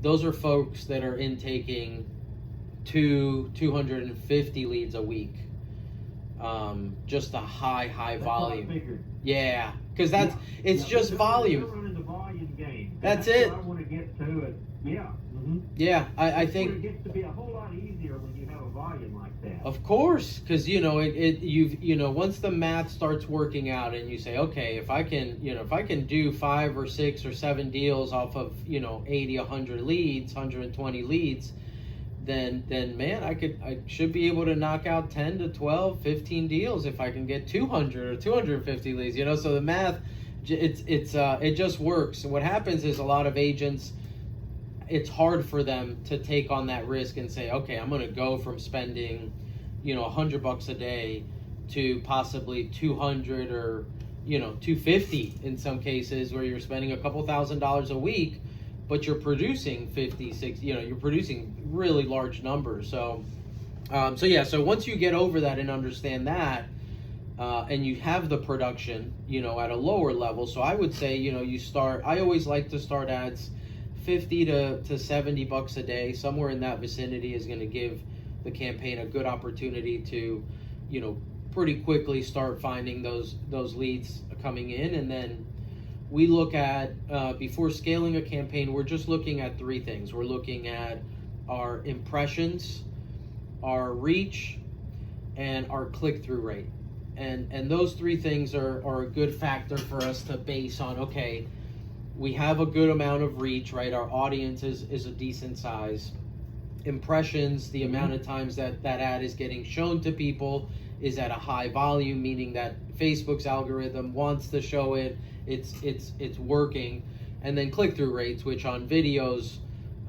those are folks that are intaking 250 leads a week. Just a high That's volume. what I figured. Yeah, because it's just They're volume. running the volume game. That's it. What I want to get to it. Yeah. Yeah, I It think, gets to be a whole lot easier when you have a volume like that. of course, because once the math starts working out and you say, okay, if I can do 5 or 6 or 7 deals off of 80, 100 leads, 120 leads, then man, I should be able to knock out 10 to 12, 15 deals if I can get 200 or 250 leads. So the math, it just works. And what happens is a lot of agents, it's hard for them to take on that risk and say, okay, I'm going to go from spending, $100 a day to possibly 200 or 250 in some cases, where you're spending a couple $1,000s a week, but you're producing 50, 60, you're producing really large numbers. So once you get over that and understand that, and you have the production, at a lower level. So I would say, I always like to start ads 50 to $70 a day, somewhere in that vicinity is going to give the campaign a good opportunity to, pretty quickly start finding those leads coming in. And then we look at, before scaling a campaign, we're just looking at 3 things. We're looking at our impressions, our reach, and our click-through rate. And those 3 things are a good factor for us to base on, okay, we have a good amount of reach, right? Our audience is a decent size. Impressions, the amount of times that ad is getting shown to people is at a high volume, meaning that Facebook's algorithm wants to show it. It's working. And then click-through rates, which on videos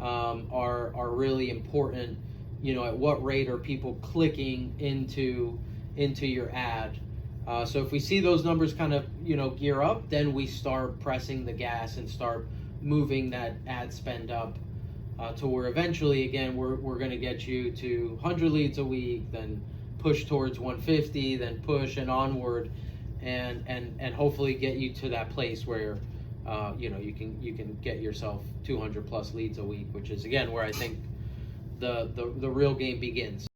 are really important. At what rate are people clicking into your ad? So if we see those numbers kind of gear up, then we start pressing the gas and start moving that ad spend up to where eventually, again, we're going to get you to 100 leads a week, then push towards 150, then push and onward, and hopefully get you to that place where you can get yourself 200 plus leads a week, which is, again, where I think the real game begins.